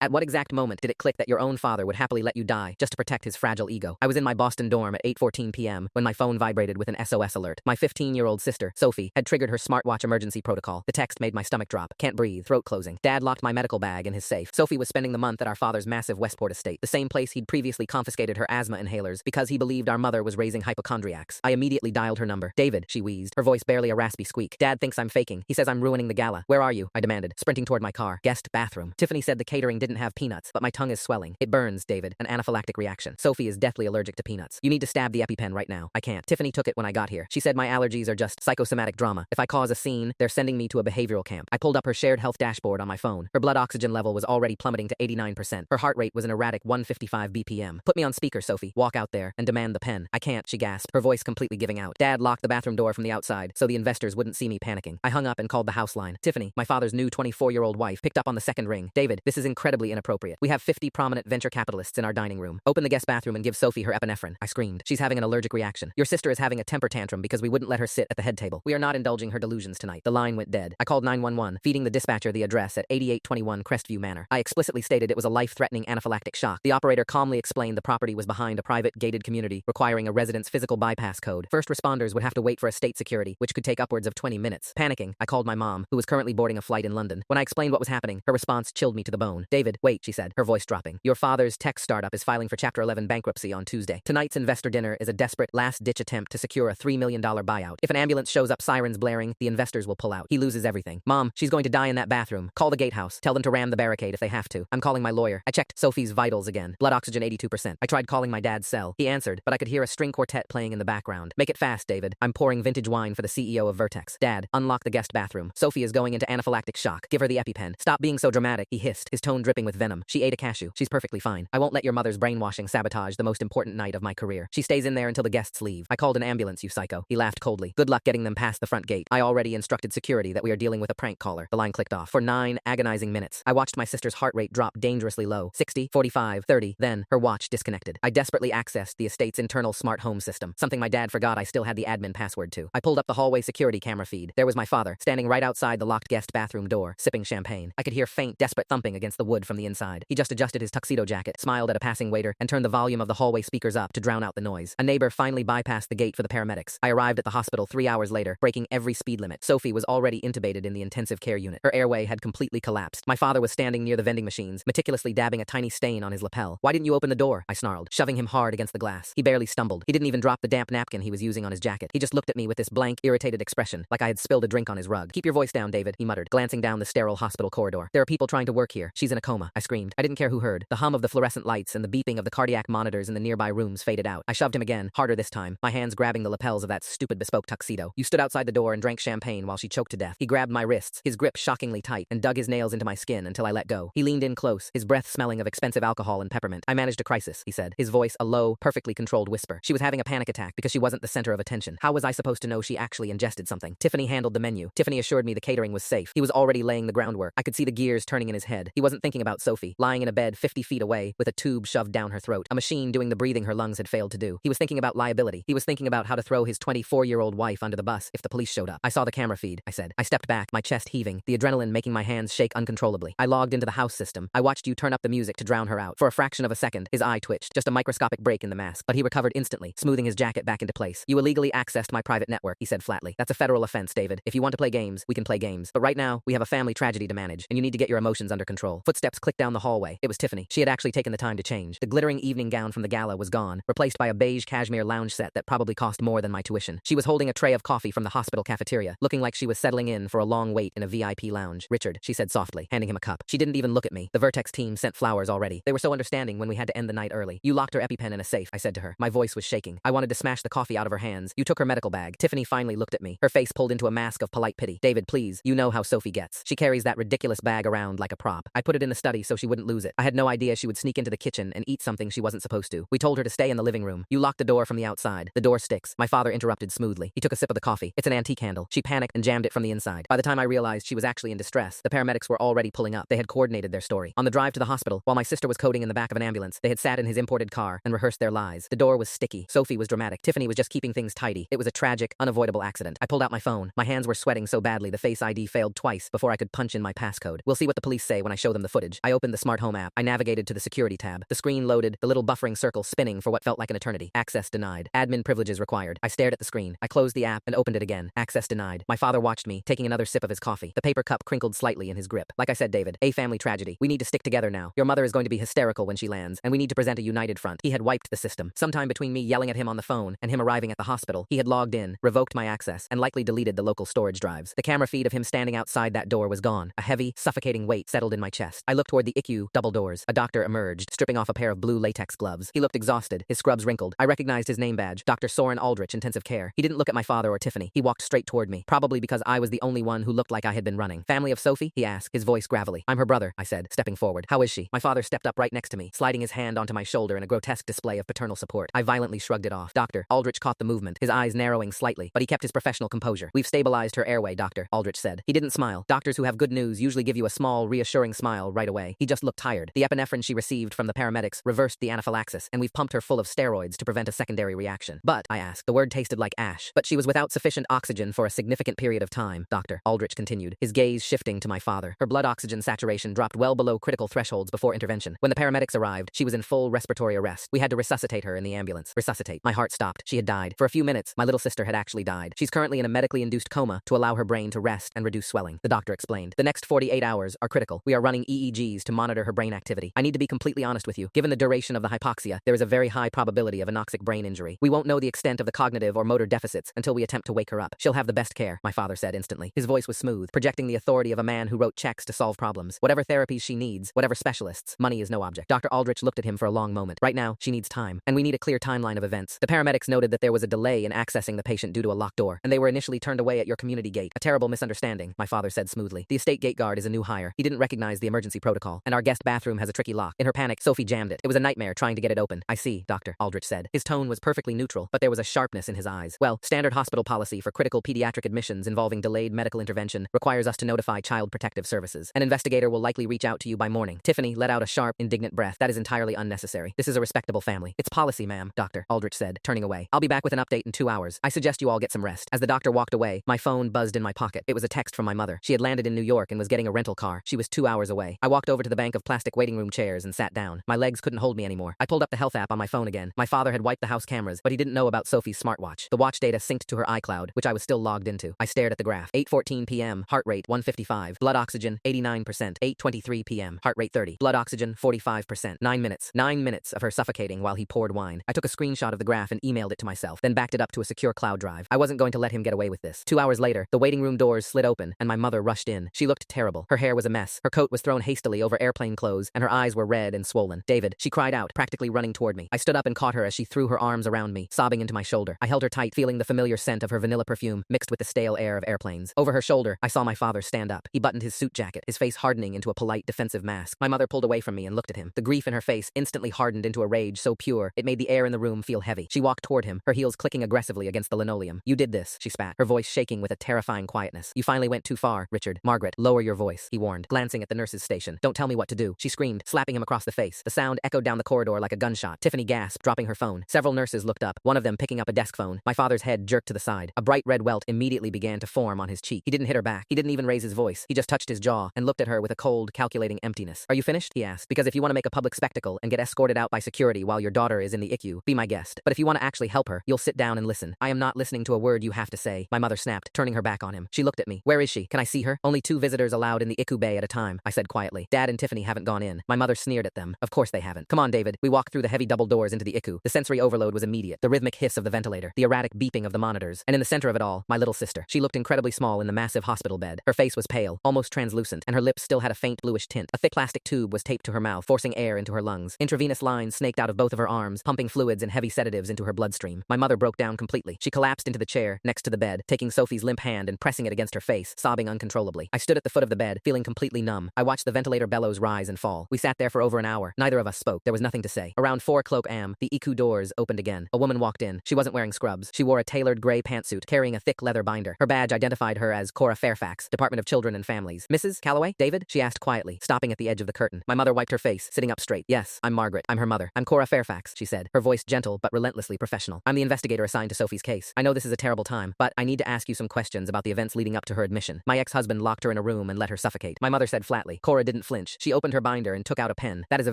At what exact moment did it click that your own father would happily let you die just to protect his fragile ego? I was in my Boston dorm at 8:14 p.m. when my phone vibrated with an SOS alert. My 15-year-old sister, Sophie, had triggered her smartwatch emergency protocol. The text made my stomach drop. Can't breathe. Throat closing. Dad locked my medical bag in his safe. Sophie was spending the month at our father's massive Westport estate, the same place he'd previously confiscated her asthma inhalers because he believed our mother was raising hypochondriacs. I immediately dialed her number. David, she wheezed, her voice barely a raspy squeak. Dad thinks I'm faking. He says I'm ruining the gala. Where are you? I demanded, sprinting toward my car. Guest bathroom. Tiffany said the catering didn't have peanuts, but my tongue is swelling. It burns, David. An anaphylactic reaction. Sophie is deathly allergic to peanuts. You need to stab the EpiPen right now. I can't. Tiffany took it when I got here. She said my allergies are just psychosomatic drama. If I cause a scene, they're sending me to a behavioral camp. I pulled up her shared health dashboard on my phone. Her blood oxygen level was already plummeting to 89%. Her heart rate was an erratic 155 BPM. Put me on speaker, Sophie. Walk out there and demand the pen. I can't, she gasped, her voice completely giving out. Dad locked the bathroom door from the outside so the investors wouldn't see me panicking. I hung up and called the house line. Tiffany, my father's new 24-year-old wife, picked up on the second ring. David, this is incredibly inappropriate. We have 50 prominent venture capitalists in our dining room. Open the guest bathroom and give Sophie her epinephrine. I screamed. She's having an allergic reaction. Your sister is having a temper tantrum because we wouldn't let her sit at the head table. We are not indulging her delusions tonight. The line went dead. I called 911, feeding the dispatcher the address at 8821 Crestview Manor. I explicitly stated it was a life-threatening anaphylactic shock. The operator calmly explained the property was behind a private gated community requiring a resident's physical bypass code. First responders would have to wait for estate security, which could take upwards of 20 minutes. Panicking, I called my mom, who was currently boarding a flight in London. When I explained what was happening, her response chilled me to the bone. David, wait, she said, her voice dropping. Your father's tech startup is filing for Chapter 11 bankruptcy on Tuesday. Tonight's investor dinner is a desperate, last-ditch attempt to secure a $3 million buyout. If an ambulance shows up sirens blaring, the investors will pull out. He loses everything. Mom, she's going to die in that bathroom. Call the gatehouse. Tell them to ram the barricade if they have to. I'm calling my lawyer. I checked Sophie's vitals again. Blood oxygen 82%. I tried calling my dad's cell. He answered, but I could hear a string quartet playing in the background. Make it fast, David. I'm pouring vintage wine for the CEO of Vertex. Dad, unlock the guest bathroom. Sophie is going into anaphylactic shock. Give her the EpiPen. Stop being so dramatic, he hissed, his tone dripping with venom. She ate a cashew. She's perfectly fine. I won't let your mother's brainwashing sabotage the most important night of my career. She stays in there until the guests leave. I called an ambulance, you psycho. He laughed coldly. Good luck getting them past the front gate. I already instructed security that we are dealing with a prank caller. The line clicked off. For 9 agonizing minutes, I watched my sister's heart rate drop dangerously low. 60, 45, 30. Then, her watch disconnected. I desperately accessed the estate's internal smart home system, something my dad forgot I still had the admin password to. I pulled up the hallway security camera feed. There was my father, standing right outside the locked guest bathroom door, sipping champagne. I could hear faint, desperate thumping against the wood from the inside. He just adjusted his tuxedo jacket, smiled at a passing waiter, and turned the volume of the hallway speakers up to drown out the noise. A neighbor finally bypassed the gate for the paramedics. I arrived at the hospital 3 hours later, breaking every speed limit. Sophie was already intubated in the intensive care unit. Her airway had completely collapsed. My father was standing near the vending machines, meticulously dabbing a tiny stain on his lapel. Why didn't you open the door? I snarled, shoving him hard against the glass. He barely stumbled. He didn't even drop the damp napkin he was using on his jacket. He just looked at me with this blank, irritated expression, like I had spilled a drink on his rug. Keep your voice down, David, he muttered, glancing down the sterile hospital corridor. There are people trying to work here. She's in a coma. I screamed. I didn't care who heard. The hum of the fluorescent lights and the beeping of the cardiac monitors in the nearby rooms faded out. I shoved him again, harder this time, my hands grabbing the lapels of that stupid bespoke tuxedo. You stood outside the door and drank champagne while she choked to death. He grabbed my wrists, his grip shockingly tight, and dug his nails into my skin until I let go. He leaned in close, his breath smelling of expensive alcohol and peppermint. I managed a crisis, he said, his voice a low, perfectly controlled whisper. She was having a panic attack because she wasn't the center of attention. How was I supposed to know she actually ingested something? Tiffany handled the menu. Tiffany assured me the catering was safe. He was already laying the groundwork. I could see the gears turning in his head. He wasn't thinking about Sophie, lying in a bed 50 feet away with a tube shoved down her throat, a machine doing the breathing her lungs had failed to do. He was thinking about liability. He was thinking about how to throw his 24-year-old wife under the bus if the police showed up. I saw the camera feed, I said. I stepped back, my chest heaving, the adrenaline making my hands shake uncontrollably. I logged into the house system. I watched you turn up the music to drown her out. For a fraction of a second, his eye twitched, just a microscopic break in the mask, but he recovered instantly, smoothing his jacket back into place. You illegally accessed my private network, he said flatly. That's a federal offense, David. If you want to play games, we can play games. But right now, we have a family tragedy to manage, and you need to get your emotions under control. Footsteps clicked down the hallway. It was Tiffany. She had actually taken the time to change. The glittering evening gown from the gala was gone, replaced by a beige cashmere lounge set that probably cost more than my tuition. She was holding a tray of coffee from the hospital cafeteria, looking like she was settling in for a long wait in a VIP lounge. Richard, she said softly, handing him a cup. She didn't even look at me. The Vertex team sent flowers already. They were so understanding when we had to end the night early. You locked her EpiPen in a safe, I said to her. My voice was shaking. I wanted to smash the coffee out of her hands. You took her medical bag. Tiffany finally looked at me, her face pulled into a mask of polite pity. David, please. You know how Sophie gets. She carries that ridiculous bag around like a prop. I put it in the study so she wouldn't lose it. I had no idea she would sneak into the kitchen and eat something she wasn't supposed to. We told her to stay in the living room. You locked the door from the outside. The door sticks. My father interrupted smoothly. He took a sip of the coffee. It's an antique handle. She panicked and jammed it from the inside. By the time I realized she was actually in distress, the paramedics were already pulling up. They had coordinated their story. On the drive to the hospital, while my sister was coding in the back of an ambulance, they had sat in his imported car and rehearsed their lies. The door was sticky. Sophie was dramatic. Tiffany was just keeping things tidy. It was a tragic, unavoidable accident. I pulled out my phone. My hands were sweating so badly the Face ID failed twice before I could punch in my passcode. We'll see what the police say when I show them the footage. footage. I opened the smart home app. I navigated to the security tab. The screen loaded, the little buffering circle spinning for what felt like an eternity. Access denied. Admin privileges required. I stared at the screen. I closed the app and opened it again. Access denied. My father watched me, taking another sip of his coffee. The paper cup crinkled slightly in his grip. Like I said, David, a family tragedy. We need to stick together now. Your mother is going to be hysterical when she lands, and we need to present a united front. He had wiped the system. Sometime between me yelling at him on the phone and him arriving at the hospital, he had logged in, revoked my access, and likely deleted the local storage drives. The camera feed of him standing outside that door was gone. A heavy, suffocating weight settled in my chest. I looked toward the ICU double doors. A doctor emerged, stripping off a pair of blue latex gloves. He looked exhausted, his scrubs wrinkled. I recognized his name badge, Dr. Soren Aldrich, Intensive Care. He didn't look at my father or Tiffany. He walked straight toward me, probably because I was the only one who looked like I had been running. Family of Sophie? He asked, his voice gravelly. I'm her brother, I said, stepping forward. How is she? My father stepped up right next to me, sliding his hand onto my shoulder in a grotesque display of paternal support. I violently shrugged it off. Dr. Aldrich caught the movement, his eyes narrowing slightly, but he kept his professional composure. We've stabilized her airway, Doctor, Aldrich said. He didn't smile. Doctors who have good news usually give you a small, reassuring smile right away. He just looked tired. The epinephrine she received from the paramedics reversed the anaphylaxis, and we've pumped her full of steroids to prevent a secondary reaction. But, I asked, the word tasted like ash. But she was without sufficient oxygen for a significant period of time, Dr. Aldrich continued, his gaze shifting to my father. Her blood oxygen saturation dropped well below critical thresholds before intervention. When the paramedics arrived, she was in full respiratory arrest. We had to resuscitate her in the ambulance. Resuscitate. My heart stopped. She had died. For a few minutes, my little sister had actually died. She's currently in a medically induced coma to allow her brain to rest and reduce swelling, the doctor explained. The next 48 hours are critical. We are running EEGs to monitor her brain activity. I need to be completely honest with you. Given the duration of the hypoxia, there is a very high probability of anoxic brain injury. We won't know the extent of the cognitive or motor deficits until we attempt to wake her up. She'll have the best care, my father said instantly. His voice was smooth, projecting the authority of a man who wrote checks to solve problems. Whatever therapies she needs, whatever specialists, money is no object. Dr. Aldrich looked at him for a long moment. Right now, she needs time, and we need a clear timeline of events. The paramedics noted that there was a delay in accessing the patient due to a locked door, and they were initially turned away at your community gate. A terrible misunderstanding, my father said smoothly. The estate gate guard is a new hire. He didn't recognize the emergency protocol, and our guest bathroom has a tricky lock. In her panic, Sophie jammed it. It was a nightmare trying to get it open. I see, Dr. Aldrich said. His tone was perfectly neutral, but there was a sharpness in his eyes. Well, standard hospital policy for critical pediatric admissions involving delayed medical intervention requires us to notify Child Protective Services. An investigator will likely reach out to you by morning. Tiffany let out a sharp, indignant breath. That is entirely unnecessary. This is a respectable family. It's policy, ma'am, Dr. Aldrich said, turning away. I'll be back with an update in 2 hours. I suggest you all get some rest. As the doctor walked away, my phone buzzed in my pocket. It was a text from my mother. She had landed in New York and was getting a rental car. She was 2 hours away. I walked over to the bank of plastic waiting room chairs and sat down. My legs couldn't hold me anymore. I pulled up the health app on my phone again. My father had wiped the house cameras, but he didn't know about Sophie's smartwatch. The watch data synced to her iCloud, which I was still logged into. I stared at the graph. 8:14 p.m., heart rate 155, blood oxygen 89%, 8:23 p.m., heart rate 30, blood oxygen 45%, 9 minutes. 9 minutes of her suffocating while he poured wine. I took a screenshot of the graph and emailed it to myself, then backed it up to a secure cloud drive. I wasn't going to let him get away with this. 2 hours later, the waiting room doors slid open, and my mother rushed in. She looked terrible. Her hair was a mess. Her coat was thrown hastily over airplane clothes, and her eyes were red and swollen. David, she cried out, practically running toward me. I stood up and caught her as she threw her arms around me, sobbing into my shoulder. I held her tight, feeling the familiar scent of her vanilla perfume mixed with the stale air of airplanes. Over her shoulder, I saw my father stand up. He buttoned his suit jacket, his face hardening into a polite, defensive mask. My mother pulled away from me and looked at him. The grief in her face instantly hardened into a rage so pure, it made the air in the room feel heavy. She walked toward him, her heels clicking aggressively against the linoleum. You did this, she spat, her voice shaking with a terrifying quietness. You finally went too far, Richard. Margaret, lower your voice, he warned, glancing at the nurse's station. Don't tell me what to do, she screamed, slapping him across the face. The sound echoed down the corridor like a gunshot. Tiffany gasped, dropping her phone. Several nurses looked up, one of them picking up a desk phone. My father's head jerked to the side. A bright red welt immediately began to form on his cheek. He didn't hit her back. He didn't even raise his voice. He just touched his jaw and looked at her with a cold, calculating emptiness. Are you finished? He asked. Because if you want to make a public spectacle and get escorted out by security while your daughter is in the ICU, be my guest. But if you want to actually help her, you'll sit down and listen. I am not listening to a word you have to say, my mother snapped, turning her back on him. She looked at me. Where is she? Can I see her? Only 2 visitors allowed in the ICU bay at a time, I said quietly. Dad and Tiffany haven't gone in. My mother sneered at them. Of course they haven't. Come on, David. We walked through the heavy double doors into the ICU. The sensory overload was immediate. The rhythmic hiss of the ventilator, the erratic beeping of the monitors, and in the center of it all, my little sister. She looked incredibly small in the massive hospital bed. Her face was pale, almost translucent, and her lips still had a faint bluish tint. A thick plastic tube was taped to her mouth, forcing air into her lungs. Intravenous lines snaked out of both of her arms, pumping fluids and heavy sedatives into her bloodstream. My mother broke down completely. She collapsed into the chair next to the bed, taking Sophie's limp hand and pressing it against her face, sobbing uncontrollably. I stood at the foot of the bed, feeling completely numb. I watched the ventilator bellows rise and fall. We sat there for over an hour. Neither of us spoke. There was nothing to say. Around 4:00 a.m., the ICU doors opened again. A woman walked in. She wasn't wearing scrubs. She wore a tailored gray pantsuit, carrying a thick leather binder. Her badge identified her as Cora Fairfax, Department of Children and Families. Mrs. Calloway? David? She asked quietly, stopping at the edge of the curtain. My mother wiped her face, sitting up straight. Yes, I'm Margaret. I'm her mother. I'm Cora Fairfax, she said, her voice gentle but relentlessly professional. I'm the investigator assigned to Sophie's case. I know this is a terrible time, but I need to ask you some questions about the events leading up to her admission. My ex-husband locked her in a room and let her suffocate. My mother said flatly. Cora didn't didn't flinch. She opened her binder and took out a pen. That is a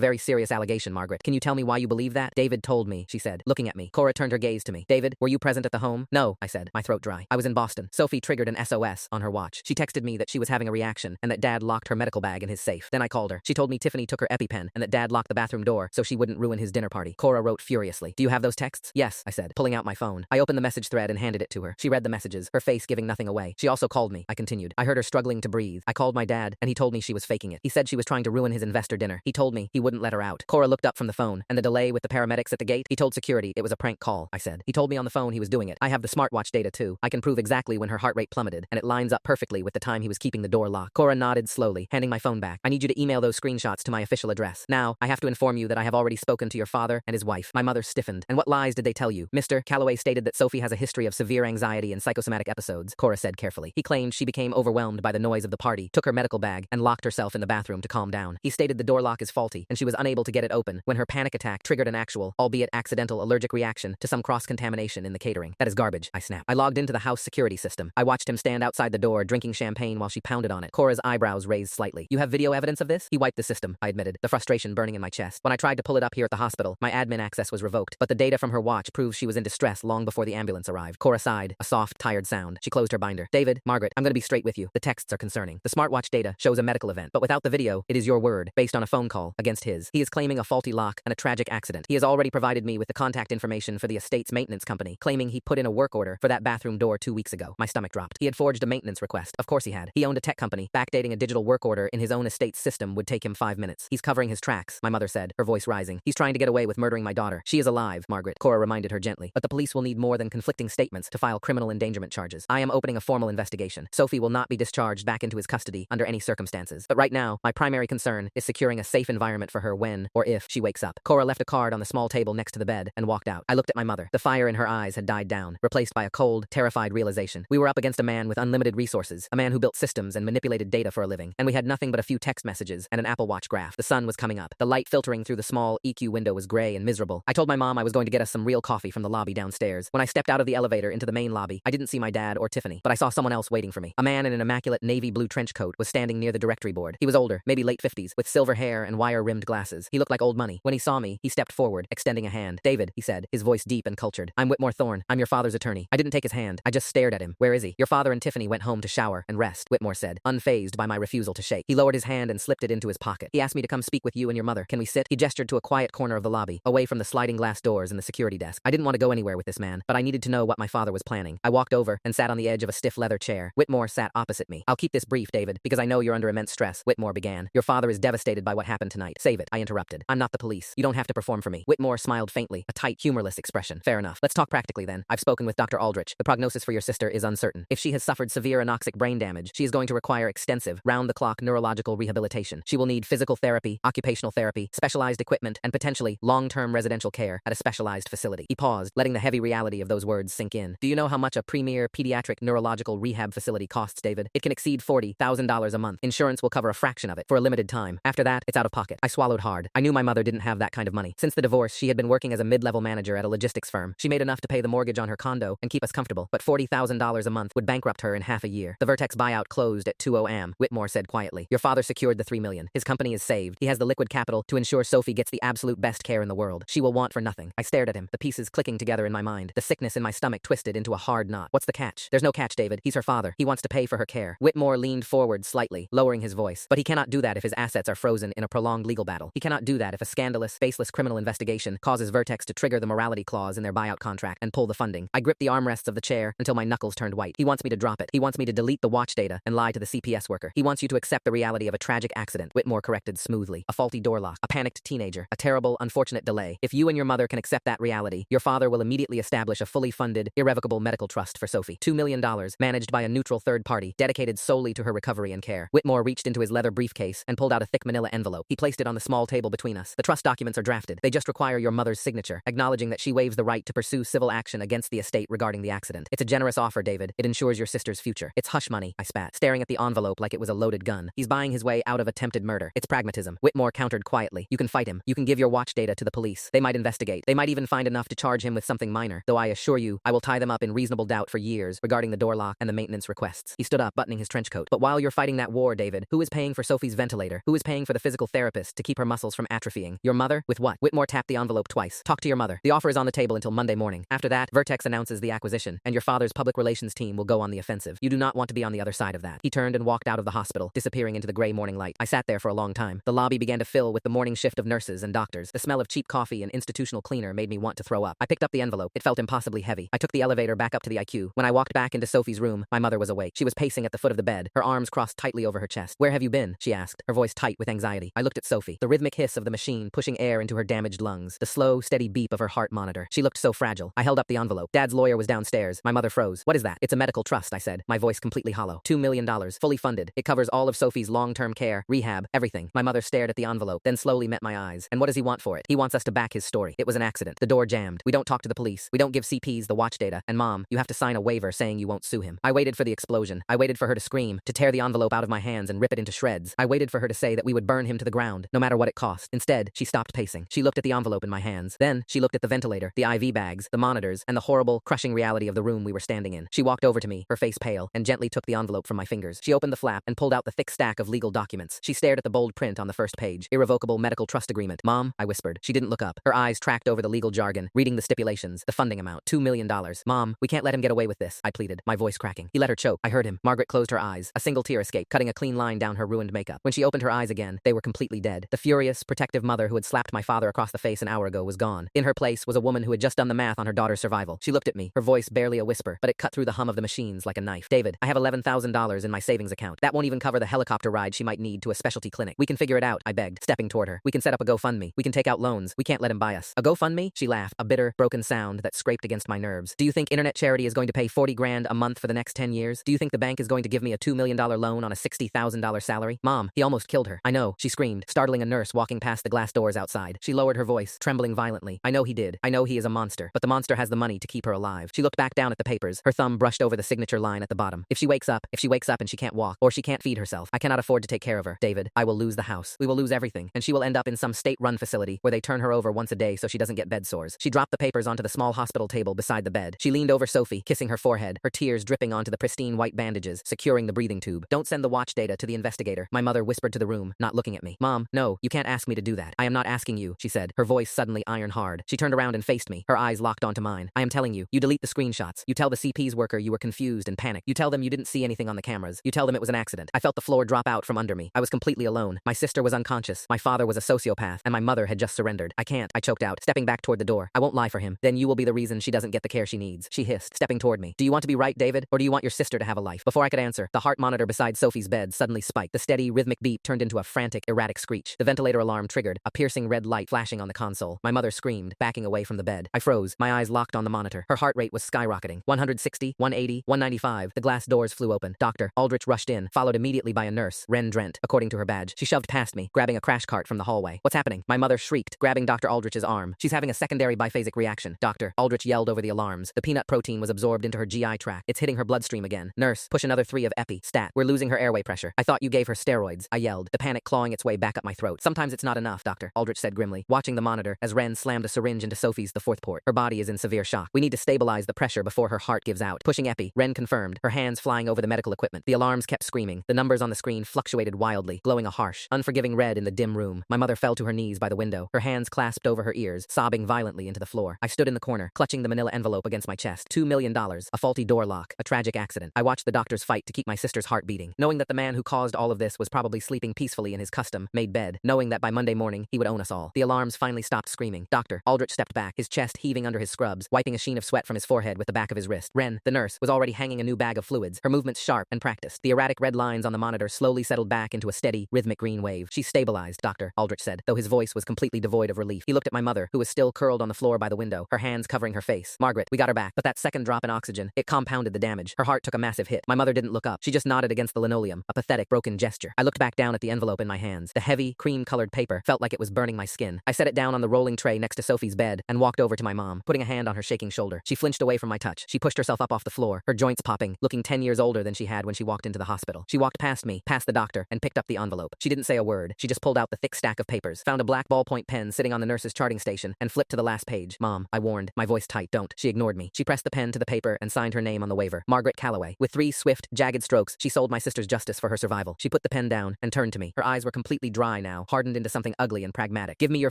very serious allegation, Margaret. Can you tell me why you believe that? David told me, she said, looking at me. Cora turned her gaze to me. David, were you present at the home? No, I said, my throat dry. I was in Boston. Sophie triggered an SOS on her watch. She texted me that she was having a reaction and that Dad locked her medical bag in his safe. Then I called her. She told me Tiffany took her EpiPen and that Dad locked the bathroom door so she wouldn't ruin his dinner party. Cora wrote furiously. Do you have those texts? Yes, I said, pulling out my phone. I opened the message thread and handed it to her. She read the messages, her face giving nothing away. She also called me, I continued. I heard her struggling to breathe. I called my dad and he told me she was faking it. He said she was trying to ruin his investor dinner. He told me he wouldn't let her out. Cora looked up from the phone and the delay with the paramedics at the gate. He told security it was a prank call, I said. He told me on the phone he was doing it. I have the smartwatch data too. I can prove exactly when her heart rate plummeted and it lines up perfectly with the time he was keeping the door locked. Cora nodded slowly, handing my phone back. I need you to email those screenshots to my official address. Now, I have to inform you that I have already spoken to your father and his wife. My mother stiffened. And what lies did they tell you? Mr. Calloway stated that Sophie has a history of severe anxiety and psychosomatic episodes, Cora said carefully. He claimed she became overwhelmed by the noise of the party, took her medical bag, and locked herself in the bathroom to calm down. He stated the door lock is faulty, and she was unable to get it open when her panic attack triggered an actual, albeit accidental, allergic reaction to some cross-contamination in the catering. That is garbage, I snapped. I logged into the house security system. I watched him stand outside the door, drinking champagne while she pounded on it. Cora's eyebrows raised slightly. You have video evidence of this? He wiped the system, I admitted, the frustration burning in my chest. When I tried to pull it up here at the hospital, my admin access was revoked, but the data from her watch proves she was in distress long before the ambulance arrived. Cora sighed, a soft, tired sound. She closed her binder. David, Margaret, I'm gonna be straight with you. The texts are concerning. The smartwatch data shows a medical event, but without the video, it is your word, based on a phone call, against his. He is claiming a faulty lock and a tragic accident. He has already provided me with the contact information for the estate's maintenance company, claiming he put in a work order for that bathroom door 2 weeks ago. My stomach dropped. He had forged a maintenance request. Of course he had. He owned a tech company. Backdating a digital work order in his own estate's system would take him 5 minutes. He's covering his tracks, my mother said, her voice rising. He's trying to get away with murdering my daughter. She is alive, Margaret, Cora reminded her gently. But the police will need more than conflicting statements to file criminal endangerment charges. I am opening a formal investigation. Sophie will not be discharged back into his custody under any circumstances. But right now, my primary concern is securing a safe environment for her when, or if, she wakes up. Cora left a card on the small table next to the bed and walked out. I looked at my mother. The fire in her eyes had died down, replaced by a cold, terrified realization. We were up against a man with unlimited resources, a man who built systems and manipulated data for a living, and we had nothing but a few text messages and an Apple Watch graph. The sun was coming up. The light filtering through the small EQ window was gray and miserable. I told my mom I was going to get us some real coffee from the lobby downstairs. When I stepped out of the elevator into the main lobby, I didn't see my dad or Tiffany, but I saw someone else waiting for me. A man in an immaculate navy blue trench coat was standing near the directory board. He was older, maybe late 50s, with silver hair and wire-rimmed glasses. He looked like old money. When he saw me, he stepped forward, extending a hand. David, he said, his voice deep and cultured. I'm Whitmore Thorne. I'm your father's attorney. I didn't take his hand. I just stared at him. Where is he? Your father and Tiffany went home to shower and rest, Whitmore said, unfazed by my refusal to shake. He lowered his hand and slipped it into his pocket. He asked me to come speak with you and your mother. Can we sit? He gestured to a quiet corner of the lobby, away from the sliding glass doors and the security desk. I didn't want to go anywhere with this man, but I needed to know what my father was planning. I walked over and sat on the edge of a stiff leather chair. Whitmore sat opposite me. I'll keep this brief, David, because I know you're under immense stress, Whitmore began. Your father is devastated by what happened tonight. Save it, I interrupted. I'm not the police. You don't have to perform for me. Whitmore smiled faintly, a tight, humorless expression. Fair enough. Let's talk practically then. I've spoken with Dr. Aldrich. The prognosis for your sister is uncertain. If she has suffered severe anoxic brain damage, she is going to require extensive, round-the-clock neurological rehabilitation. She will need physical therapy, occupational therapy, specialized equipment, and potentially long-term residential care at a specialized facility. He paused, letting the heavy reality of those words sink in. Do you know how much a premier pediatric neurological rehab facility costs, David? It can exceed $40,000 a month. Insurance will cover a fraction of it for a limited time. After that, it's out of pocket. I swallowed hard. I knew my mother didn't have that kind of money. Since the divorce, she had been working as a mid-level manager at a logistics firm. She made enough to pay the mortgage on her condo and keep us comfortable, but $40,000 a month would bankrupt her in half a year. The Vertex buyout closed at 2 a.m., Whitmore said quietly. Your father secured the $3 million. His company is saved. He has the liquid capital to ensure Sophie gets the absolute best care in the world. She will want for nothing. I stared at him, the pieces clicking together in my mind. The sickness in my stomach twisted into a hard knot. What's the catch? There's no catch, David. He's her father. He wants to pay for her care. Whitmore leaned forward slightly, lowering his voice. But he cannot do that if his assets are frozen in a prolonged legal battle. He cannot do that if a scandalous, faceless criminal investigation causes Vertex to trigger the morality clause in their buyout contract and pull the funding. I gripped the armrests of the chair until my knuckles turned white. He wants me to drop it. He wants me to delete the watch data and lie to the CPS worker. He wants you to accept the reality of a tragic accident, Whitmore corrected smoothly. A faulty door lock, a panicked teenager, a terrible, unfortunate delay. If you and your mother can accept that reality, your father will immediately establish a fully funded, irrevocable medical trust for Sophie. $2 million, managed by a neutral third party, dedicated solely to her recovery and care. Whitmore reached into his leather briefcase and pulled out a thick manila envelope. He placed it on the small table between us. The trust documents are drafted. They just require your mother's signature, acknowledging that she waives the right to pursue civil action against the estate regarding the accident. It's a generous offer, David. It ensures your sister's future. It's hush money, I spat, staring at the envelope like it was a loaded gun. He's buying his way out of attempted murder. It's pragmatism. Whitmore countered quietly. You can fight him. You can give your watch data to the police. They might investigate. They might even find enough to charge him with something minor, though I assure you, I will tie them up in reasonable doubt for years regarding the door lock and the maintenance requests. He stood up, buttoning his trench coat. But while you're fighting that war, David, who is paying for Sophie's ventilator. Who is paying for the physical therapist to keep her muscles from atrophying? Your mother? With what? Whitmore tapped the envelope twice. Talk to your mother. The offer is on the table until Monday morning. After that, Vertex announces the acquisition, and your father's public relations team will go on the offensive. You do not want to be on the other side of that. He turned and walked out of the hospital, disappearing into the gray morning light. I sat there for a long time. The lobby began to fill with the morning shift of nurses and doctors. The smell of cheap coffee and institutional cleaner made me want to throw up. I picked up the envelope. It felt impossibly heavy. I took the elevator back up to the IQ. When I walked back into Sophie's room, my mother was awake. She was pacing at the foot of the bed, her arms crossed tightly over her chest. Where have you been? She asked, her voice tight with anxiety. I looked at Sophie, the rhythmic hiss of the machine pushing air into her damaged lungs, the slow, steady beep of her heart monitor. She looked so fragile. I held up the envelope. Dad's lawyer was downstairs. My mother froze. What is that? It's a medical trust, I said, my voice completely hollow. $2 million, fully funded. It covers all of Sophie's long-term care, rehab, everything. My mother stared at the envelope, then slowly met my eyes. And what does he want for it? He wants us to back his story. It was an accident. The door jammed. We don't talk to the police. We don't give CPs the watch data. And Mom, you have to sign a waiver saying you won't sue him. I waited for the explosion. I waited for her to scream, to tear the envelope out of my hands and rip it into shreds. I waited for her to say that we would burn him to the ground, no matter what it cost. Instead, she stopped pacing. She looked at the envelope in my hands. Then, she looked at the ventilator, the IV bags, the monitors, and the horrible, crushing reality of the room we were standing in. She walked over to me, her face pale, and gently took the envelope from my fingers. She opened the flap and pulled out the thick stack of legal documents. She stared at the bold print on the first page. Irrevocable medical trust agreement. Mom, I whispered. She didn't look up. Her eyes tracked over the legal jargon, reading the stipulations, the funding amount, $2 million. Mom, we can't let him get away with this, I pleaded, my voice cracking. He let her choke. I heard him. Margaret closed her eyes. A single tear escaped, cutting a clean line down her ruined makeup. When she opened her eyes again, they were completely dead. The furious, protective mother who had slapped my father across the face an hour ago was gone. In her place was a woman who had just done the math on her daughter's survival. She looked at me, her voice barely a whisper, but it cut through the hum of the machines like a knife. David, I have $11,000 in my savings account. That won't even cover the helicopter ride she might need to a specialty clinic. We can figure it out, I begged, stepping toward her. We can set up a GoFundMe. We can take out loans. We can't let him buy us. A GoFundMe? She laughed, a bitter, broken sound that scraped against my nerves. Do you think internet charity is going to pay 40 grand a month for the next 10 years? Do you think the bank is going to give me a $2 million loan on a $60,000 salary? Mom, he almost killed her. I know, she screamed, startling a nurse walking past the glass doors outside. She lowered her voice, trembling violently. I know he did. I know he is a monster, but the monster has the money to keep her alive. She looked back down at the papers. Her thumb brushed over the signature line at the bottom. If she wakes up and she can't walk, or she can't feed herself, I cannot afford to take care of her. David, I will lose the house. We will lose everything, and she will end up in some state-run facility where they turn her over once a day so she doesn't get bed sores. She dropped the papers onto the small hospital table beside the bed. She leaned over Sophie, kissing her forehead, her tears dripping onto the pristine white bandages, securing the breathing tube. Don't send the watch data to the investigator, my mother whispered to the room, not looking at me. Mom, no, you can't ask me to do that. I am not asking you, she said, her voice suddenly iron hard. She turned around and faced me, her eyes locked onto mine. I am telling you, you delete the screenshots. You tell the CP's worker you were confused and panicked. You tell them you didn't see anything on the cameras. You tell them it was an accident. I felt the floor drop out from under me. I was completely alone. My sister was unconscious. My father was a sociopath, and my mother had just surrendered. I can't, I choked out, stepping back toward the door. I won't lie for him. Then you will be the reason she doesn't get the care she needs, she hissed, stepping toward me. Do you want to be right, David? Or do you want your sister to have a life? Before I could answer, the heart monitor beside Sophie's bed suddenly spiked. The steady, rhythmic beep turned into a frantic, erratic screech. The ventilator alarm triggered, a piercing red light flashing on the console. My mother screamed, backing away from the bed. I froze, my eyes locked on the monitor. Her heart rate was skyrocketing. 160, 180, 195. The glass doors flew open. Dr. Aldrich rushed in, followed immediately by a nurse, Wren Drent, according to her badge. She shoved past me, grabbing a crash cart from the hallway. What's happening? My mother shrieked, grabbing Dr. Aldrich's arm. She's having a secondary biphasic reaction. Dr. Aldrich yelled over the alarms. The peanut protein was absorbed into her GI tract. It's hitting her bloodstream again. Nurse, push another 3 of epi. Stat. We're losing her airway pressure. I thought you gave her steroids, I yelled, the panic clawing its way back up my throat. Sometimes it's not enough, Dr. Aldrich said grimly, watching the monitor as Wren slammed a syringe into Sophie's the fourth port. Her body is in severe shock. We need to stabilize the pressure before her heart gives out. Pushing epi, Wren confirmed, her hands flying over the medical equipment. The alarms kept screaming. The numbers on the screen fluctuated wildly, glowing a harsh, unforgiving red in the dim room. My mother fell to her knees by the window, her hands clasped over her ears, sobbing violently into the floor. I stood in the corner, clutching the manila envelope against my chest. $2 million, a faulty door lock, a tragic accident. I watched the doctors fight to keep my sister's heart beating, knowing that the man who caused all of this was probably sleeping peacefully in his custom-made bed, knowing that by Monday morning he would own us all. The alarms finally stopped screaming. Dr. Aldrich stepped back, his chest heaving under his scrubs, wiping a sheen of sweat from his forehead with the back of his wrist. Wren, the nurse, was already hanging a new bag of fluids, her movements sharp and practiced. The erratic red lines on the monitor slowly settled back into a steady, rhythmic green wave. She stabilized, Dr. Aldrich said, though his voice was completely devoid of relief. He looked at my mother, who was still curled on the floor by the window, her hands covering her face. Margaret, we got her back, but that second drop in oxygen, it compounded the damage. Her heart took a massive hit. My mother didn't look up. She just nodded against the linoleum, a pathetic, broken gesture. I looked back down at the envelope in my hands. The heavy, cream-colored paper felt like it was burning my skin. I set it down on the rolling tray next to Sophie's bed and walked over to my mom, putting a hand on her shaking shoulder. She flinched away from my touch. She pushed herself up off the floor, her joints popping, looking 10 years older than she had when she walked into the hospital. She walked past me, past the doctor, and picked up the envelope. She didn't say a word. She just pulled out the thick stack of papers, found a black ballpoint pen sitting on the nurse's charting station, and flipped to the last page. Mom, I warned, my voice tight. Don't. She ignored me. She pressed the pen to the paper and signed her name on the waiver. Margaret Calloway. With 3 swift, jagged strokes, she sold my sister's justice for her survival. She put the pen hand down and turned to me. Her eyes were completely dry now, hardened into something ugly and pragmatic. Give me your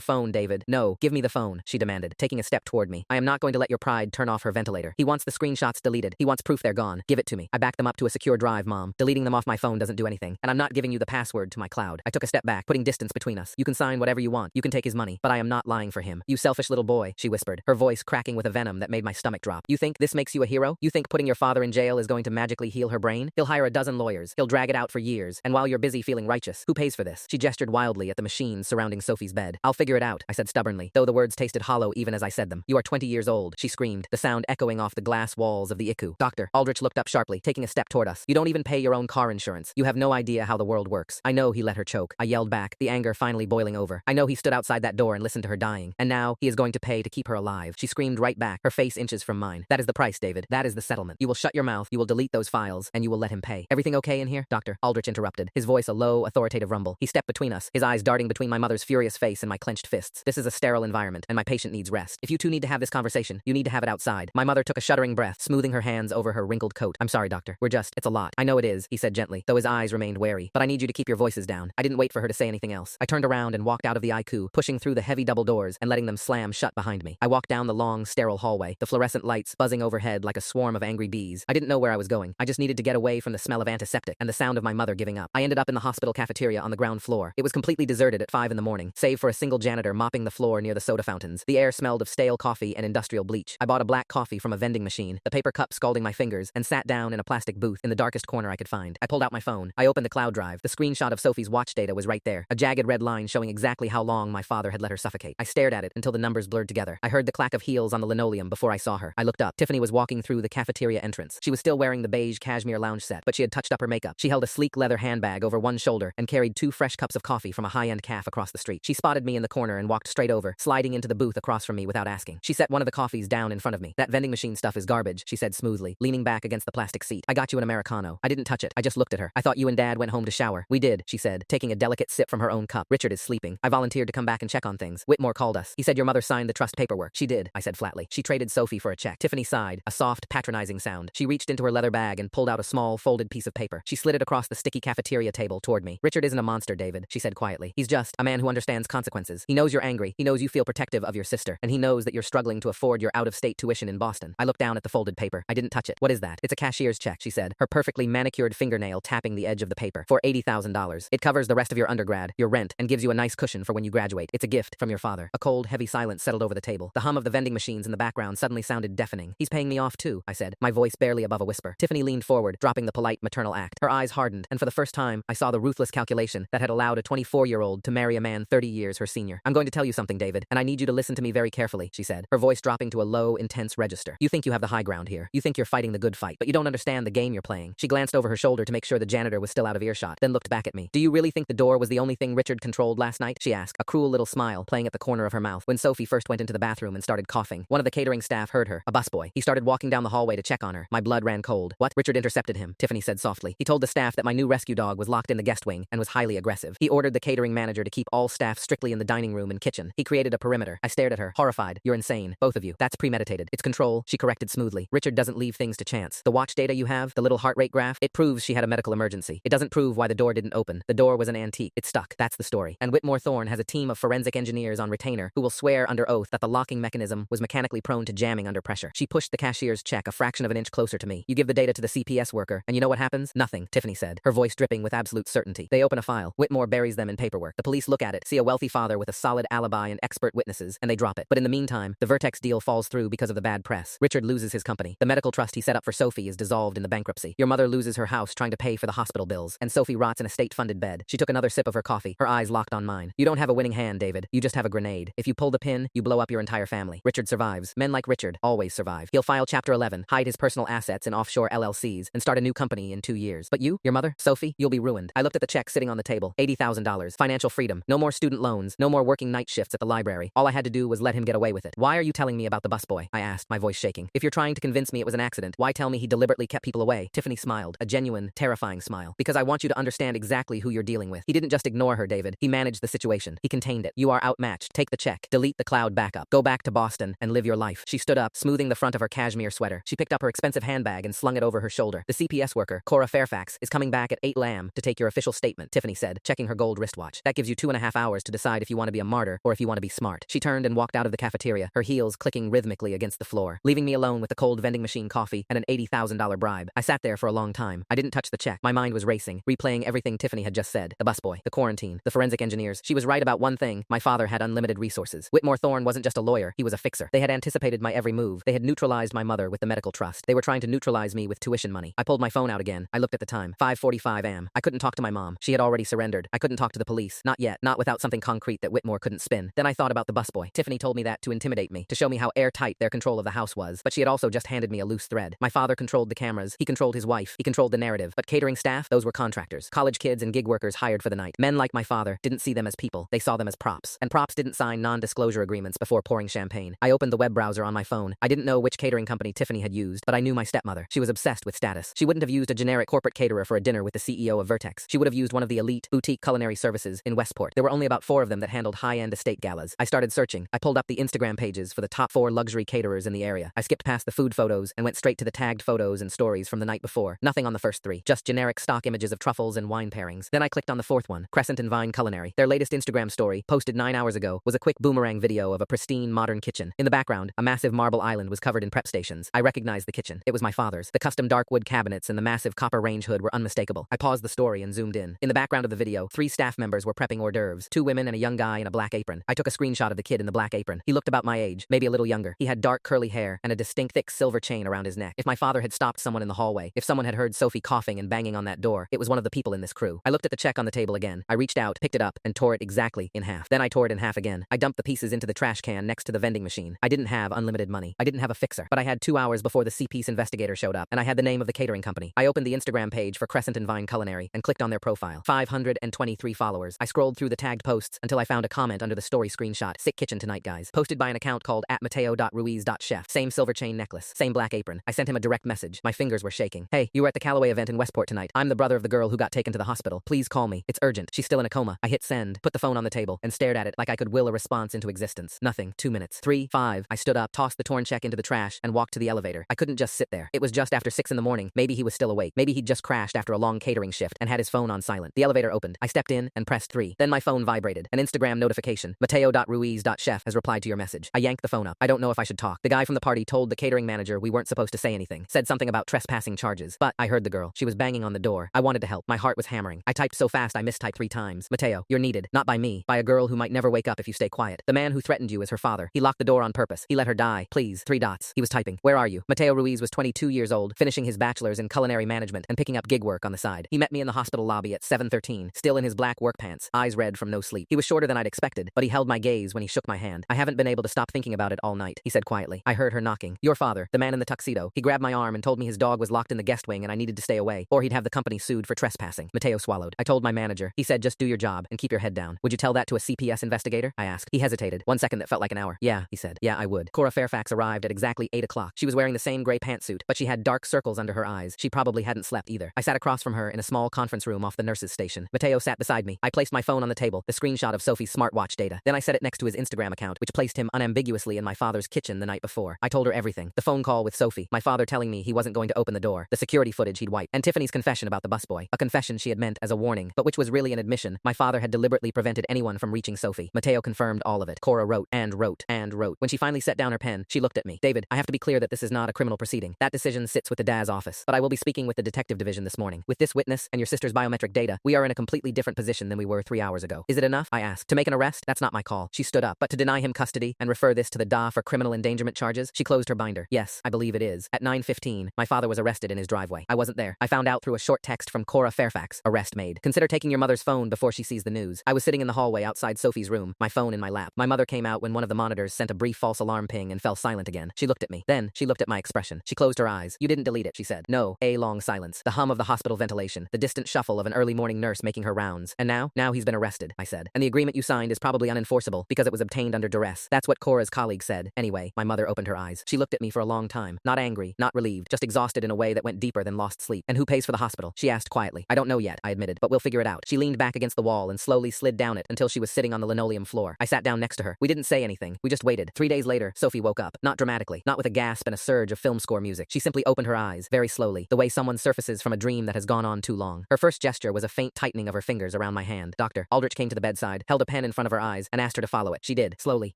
phone, David. No, give me the phone, she demanded, taking a step toward me. I am not going to let your pride turn off her ventilator. He wants the screenshots deleted. He wants proof they're gone. Give it to me. I backed them up to a secure drive, Mom. Deleting them off my phone doesn't do anything, and I'm not giving you the password to my cloud. I took a step back, putting distance between us. You can sign whatever you want. You can take his money, but I am not lying for him. You selfish little boy, she whispered, her voice cracking with a venom that made my stomach drop. You think this makes you a hero? You think putting your father in jail is going to magically heal her brain? He'll hire a dozen lawyers. He'll drag it out for years, and while you're busy feeling righteous, who pays for this? She gestured wildly at the machines surrounding Sophie's bed. I'll figure it out, I said stubbornly, though the words tasted hollow even as I said them. You are 20 years old, she screamed, the sound echoing off the glass walls of the ICU. Doctor, Aldrich looked up sharply, taking a step toward us. You don't even pay your own car insurance. You have no idea how the world works. I know, he let her choke. I yelled back, the anger finally boiling over. I know he stood outside that door and listened to her dying, and now he is going to pay to keep her alive. She screamed right back, her face inches from mine. That is the price, David. That is the settlement. You will shut your mouth, you will delete those files, and you will let him pay. Everything okay in here, Doctor? Aldrich interrupted, his voice a low, authoritative rumble. He stepped between us, his eyes darting between my mother's furious face and my clenched fists. This is a sterile environment, and my patient needs rest. If you two need to have this conversation, you need to have it outside. My mother took a shuddering breath, smoothing her hands over her wrinkled coat. I'm sorry, Doctor. It's a lot. I know it is, he said gently, though his eyes remained wary. But I need you to keep your voices down. I didn't wait for her to say anything else. I turned around and walked out of the ICU, pushing through the heavy double doors and letting them slam shut behind me. I walked down the long, sterile hallway, the fluorescent lights buzzing overhead like a swarm of angry bees. I didn't know where I was going. I just needed to get away from the smell of antiseptic and the sound of my mother giving up. I ended up in the hospital cafeteria on the ground floor. It was completely deserted at 5 in the morning, save for a single janitor mopping the floor near the soda fountains. The air smelled of stale coffee and industrial bleach. I bought a black coffee from a vending machine, the paper cup scalding my fingers, and sat down in a plastic booth in the darkest corner I could find. I pulled out my phone. I opened the cloud drive. The screenshot of Sophie's watch data was right there, a jagged red line showing exactly how long my father had let her suffocate. I stared at it until the numbers blurred together. I heard the clack of heels on the linoleum before I saw her. I looked up. Tiffany was walking through the cafeteria entrance. She was still wearing the beige cashmere lounge set, but she had touched up her makeup. She held a sleek leather handbag over one shoulder and carried 2 fresh cups of coffee from a high-end cafe across the street. She spotted me in the corner and walked straight over, sliding into the booth across from me without asking. She set one of the coffees down in front of me. That vending machine stuff is garbage, she said smoothly, leaning back against the plastic seat. I got you an Americano. I didn't touch it. I just looked at her. I thought you and Dad went home to shower. We did, she said, taking a delicate sip from her own cup. Richard is sleeping. I volunteered to come back and check on things. Whitmore called us. He said your mother signed the trust paperwork. She did, I said flatly. She traded Sophie for a check. Tiffany sighed, a soft, patronizing sound. She reached into her leather bag and pulled out a small, folded piece of paper. She slid it across the sticky cafeteria table toward me. Richard isn't a monster, David, she said quietly. He's just a man who understands consequences. He knows you're angry. He knows you feel protective of your sister, and he knows that you're struggling to afford your out-of-state tuition in Boston. I looked down at the folded paper. I didn't touch it. What is that? It's a cashier's check, she said, her perfectly manicured fingernail tapping the edge of the paper. For $80,000. It covers the rest of your undergrad, your rent, and gives you a nice cushion for when you graduate. It's a gift from your father. A cold, heavy silence settled over the table. The hum of the vending machines in the background suddenly sounded deafening. He's paying me off too, I said, my voice barely above a whisper. Tiffany leaned forward, dropping the polite maternal act. Her eyes hardened, and for the first time, I saw the ruthless calculation that had allowed a 24-year-old to marry a man 30 years her senior. I'm going to tell you something, David, and I need you to listen to me very carefully, she said, her voice dropping to a low, intense register. You think you have the high ground here. You think you're fighting the good fight, but you don't understand the game you're playing. She glanced over her shoulder to make sure the janitor was still out of earshot, then looked back at me. Do you really think the door was the only thing Richard controlled last night? She asked, a cruel little smile playing at the corner of her mouth. When Sophie first went into the bathroom and started coughing, one of the catering staff heard her, a busboy. He started walking down the hallway to check on her. My blood ran cold. What? Richard intercepted him, Tiffany said softly. He told the staff that my new rescue dog was locked in the guest wing and was highly aggressive. He ordered the catering manager to keep all staff strictly in the dining room and kitchen. He created a perimeter. I stared at her, horrified. You're insane, both of you. That's premeditated. It's control, she corrected smoothly. Richard doesn't leave things to chance. The watch data you have, the little heart rate graph, it proves she had a medical emergency. It doesn't prove why the door didn't open. The door was an antique. It stuck. That's the story. And Whitmore Thorne has a team of forensic engineers on retainer who will swear under oath that the locking mechanism was mechanically prone to jamming under pressure. She pushed the cashier's check a fraction of an inch closer to me. You give the data to the CPS worker, and you know what happens? Nothing, Tiffany said, her voice dripping with absolute certainty. They open a file. Whitmore buries them in paperwork. The police look at it, see a wealthy father with a solid alibi and expert witnesses, and they drop it. But in the meantime, the Vertex deal falls through because of the bad press. Richard loses his company. The medical trust he set up for Sophie is dissolved in the bankruptcy. Your mother loses her house trying to pay for the hospital bills, and Sophie rots in a state-funded bed. She took another sip of her coffee, her eyes locked on mine. You don't have a winning hand, David. You just have a grenade. If you pull the pin, you blow up your entire family. Richard survives. Men like Richard always survive. He'll file Chapter 11, hide his personal assets in offshore LLCs, and start a new company in 2 years. But you, your mother, Sophie, you'll be ruined. I looked at the check sitting on the table. $80,000. Financial freedom. No more student loans. No more working night shifts at the library. All I had to do was let him get away with it. Why are you telling me about the busboy? I asked, my voice shaking. If you're trying to convince me it was an accident, why tell me he deliberately kept people away? Tiffany smiled, a genuine, terrifying smile. Because I want you to understand exactly who you're dealing with. He didn't just ignore her, David. He managed the situation. He contained it. You are outmatched. Take the check. Delete the cloud backup. Go back to Boston and live your life. She stood up, smoothing the front of her cashmere sweater. She picked up her expensive handbag and slung it over her shoulder. The CPS worker, Cora Fairfax, is coming back at 8 lam. to take your official statement, Tiffany said, checking her gold wristwatch. That gives you 2.5 hours to decide if you want to be a martyr or if you want to be smart. She turned and walked out of the cafeteria, her heels clicking rhythmically against the floor, leaving me alone with the cold vending machine coffee and an $80,000 bribe. I sat there for a long time. I didn't touch the check. My mind was racing, replaying everything Tiffany had just said. The busboy, the quarantine, the forensic engineers. She was right about one thing. My father had unlimited resources. Whitmore Thorne wasn't just a lawyer, he was a fixer. They had anticipated my every move. They had neutralized my mother with the medical trust. They were trying to neutralize me with tuition money. I pulled my phone out again. I looked at the time. 5:45 am. I couldn't talk to my mom. She had already surrendered. I couldn't talk to the police. Not yet. Not without something concrete that Whitmore couldn't spin. Then I thought about the busboy. Tiffany told me that to intimidate me, to show me how airtight their control of the house was, but she had also just handed me a loose thread. My father controlled the cameras. He controlled his wife. He controlled the narrative. But catering staff, those were contractors. College kids and gig workers hired for the night. Men like my father didn't see them as people. They saw them as props. And props didn't sign non-disclosure agreements before pouring champagne. I opened the web browser on my phone. I didn't know which catering company Tiffany had used, but I knew my stepmother. She was obsessed with status. She wouldn't have used a generic corporate caterer for a dinner with the CEO of Vertex. She would have used one of the elite boutique culinary services in Westport. There were only about 4 of them that handled high-end estate galas. I started searching. I pulled up the Instagram pages for the top 4 luxury caterers in the area. I skipped past the food photos and went straight to the tagged photos and stories from the night before. Nothing on the first 3, just generic stock images of truffles and wine pairings. Then I clicked on the 4th one, Crescent and Vine Culinary. Their latest Instagram story, posted 9 hours ago, was a quick boomerang video of a pristine modern kitchen. In the background, a massive marble island was covered in prep stations. I recognized the kitchen. It was my father's. The custom dark wood cabinets and the massive copper range hood were unmistakable. I paused the story and zoomed in. In the background of the video, 3 staff members were prepping hors d'oeuvres, 2 women and a young guy in a black apron. I took a screenshot of the kid in the black apron. He looked about my age, maybe a little younger. He had dark curly hair and a distinct thick silver chain around his neck. If my father had stopped someone in the hallway, if someone had heard Sophie coughing and banging on that door, it was one of the people in this crew. I looked at the check on the table again. I reached out, picked it up, and tore it exactly in half. Then I tore it in half again. I dumped the pieces into the trash can next to the vending machine. I didn't have unlimited money. I didn't have a fixer, but I had 2 hours before the C-Piece investigator showed up, and I had the name of the catering company. I opened the Instagram page for Crescent and Vine Culinary and clicked on their profile. 523 followers. I scrolled through the tagged posts until I found a comment under the story screenshot. Sick kitchen tonight, guys. Posted by an account called @mateo.ruiz.chef. Same silver chain necklace. Same black apron. I sent him a direct message. My fingers were shaking. Hey, you were at the Callaway event in Westport tonight. I'm the brother of the girl who got taken to the hospital. Please call me. It's urgent. She's still in a coma. I hit send, put the phone on the table, and stared at it like I could will a response into existence. Nothing. 2 minutes. 3, 5. I stood up, tossed the torn check into the trash, and walked to the elevator. I couldn't just sit there. It was just after 6 in the morning. Maybe he was still awake. Maybe he'd just crashed after a long catering shift and had his phone on silent. The elevator opened. I stepped in and pressed 3. Then my phone vibrated. An Instagram notification. Mateo.ruiz.chef has replied to your message. I yanked the phone up. I don't know if I should talk. The guy from the party told the catering manager we weren't supposed to say anything. Said something about trespassing charges. But I heard the girl. She was banging on the door. I wanted to help. My heart was hammering. I typed so fast I mistyped 3 times. Mateo, you're needed. Not by me. By a girl who might never wake up if you stay quiet. The man who threatened you is her father. He locked the door on purpose. He let her die. Please. 3 dots. He was typing. Where are you? Mateo Ruiz was 22 years old, finishing his bachelor's in culinary management and picking up gig work on the side. He met me in the hospital lobby at 7:13, still in his black work pants, eyes red from no sleep. He was shorter than I'd expected, but he held my gaze when he shook my hand. I haven't been able to stop thinking about it all night, he said quietly. I heard her knocking. Your father, the man in the tuxedo. He grabbed my arm and told me his dog was locked in the guest wing and I needed to stay away, or he'd have the company sued for trespassing. Mateo swallowed. I told my manager. He said just do your job and keep your head down. Would you tell that to a CPS investigator? I asked. He hesitated. 1 second that felt like an hour. Yeah, he said. Yeah, I would. Cora Fairfax arrived at exactly 8 o'clock. She was wearing the same gray pantsuit, but she had dark circles under her eyes. She probably hadn't slept either. I sat across from her in a small conference room off the nurse's station. Mateo sat beside me. I placed my phone on the table, the screenshot of Sophie's smartwatch data. Then I set it next to his Instagram account, which placed him unambiguously in my father's kitchen the night before. I told her everything. The phone call with Sophie, my father telling me he wasn't going to open the door, the security footage he'd wiped, and Tiffany's confession about the busboy. A confession she had meant as a warning, but which was really an admission. My father had deliberately prevented anyone from reaching Sophie. Mateo confirmed all of it. Cora wrote and wrote and wrote. When she finally set down her pen, she looked at me. David, I have to be clear that this is not a criminal proceeding. That decision sits with the DA's office, but I will be speaking with the detective division this morning. With this witness and your sister's biometric data, we are in a completely different position than we were 3 hours ago. Is it enough? I asked. To make an arrest? That's not my call. She stood up. But to deny him custody and refer this to the DA for criminal endangerment charges? She closed her binder. Yes, I believe it is. At 9:15, my father was arrested in his driveway. I wasn't there. I found out through a short text from Cora Fairfax. Arrest made. Consider taking your mother's phone before she sees the news. I was sitting in the hallway outside Sophie's room, my phone in my lap. My mother came out when one of the monitors sent a brief false alarm ping and fell silent again. She looked at me. Then, she looked at my expression. She closed her eyes. You didn't delete it, she said. No. A long silence. The hum of the hospital ventilation. The distant shuffle of an early morning nurse making her rounds. And now? Now he's been arrested, I said. And the agreement you signed is probably unenforceable because it was obtained under duress. That's what Cora's colleague said. Anyway, my mother opened her eyes. She looked at me for a long time. Not angry, not relieved, just exhausted in a way that went deeper than lost sleep. And who pays for the hospital? She asked quietly. I don't know yet, I admitted, but we'll figure it out. She leaned back against the wall and slowly slid down it until she was sitting on the linoleum floor. I sat down next to her. We didn't say anything. We just waited. 3 days later, Sophie woke up. Not dramatically, not with a gasp and a surge of film score music. She simply opened her eyes, very slowly, the way someone surfaces from a dream that has gone on too long. wrong. Her first gesture was a faint tightening of her fingers around my hand. Dr. Aldrich came to the bedside, held a pen in front of her eyes, and asked her to follow it. She did, slowly,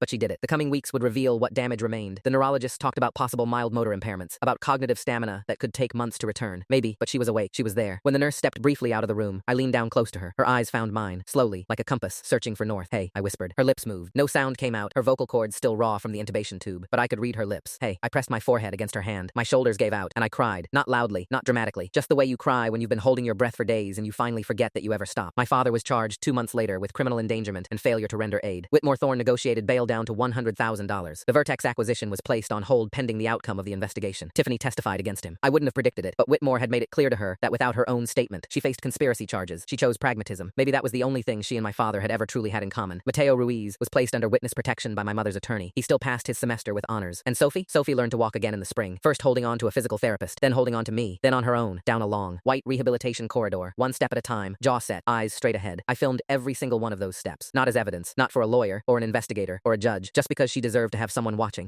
but she did it. The coming weeks would reveal what damage remained. The neurologist talked about possible mild motor impairments, about cognitive stamina that could take months to return. Maybe, but she was awake. She was there. When the nurse stepped briefly out of the room, I leaned down close to her. Her eyes found mine, slowly, like a compass, searching for north. Hey, I whispered. Her lips moved. No sound came out, her vocal cords still raw from the intubation tube, but I could read her lips. Hey, I pressed my forehead against her hand. My shoulders gave out, and I cried. Not loudly, not dramatically, just the way you cry when you've been holding your breath for days and you finally forget that you ever stop. My father was charged 2 months later with criminal endangerment and failure to render aid. Whitmore Thorne negotiated bail down to $100,000. The Vertex acquisition was placed on hold pending the outcome of the investigation. Tiffany testified against him. I wouldn't have predicted it, but Whitmore had made it clear to her that without her own statement, she faced conspiracy charges. She chose pragmatism. Maybe that was the only thing she and my father had ever truly had in common. Mateo Ruiz was placed under witness protection by my mother's attorney. He still passed his semester with honors. And Sophie? Sophie learned to walk again in the spring, first holding on to a physical therapist, then holding on to me, then on her own, down a long, white rehabilitation corridor, one step at a time, jaw set, eyes straight ahead. I filmed every single one of those steps, not as evidence, not for a lawyer, or an investigator, or a judge, just because she deserved to have someone watching.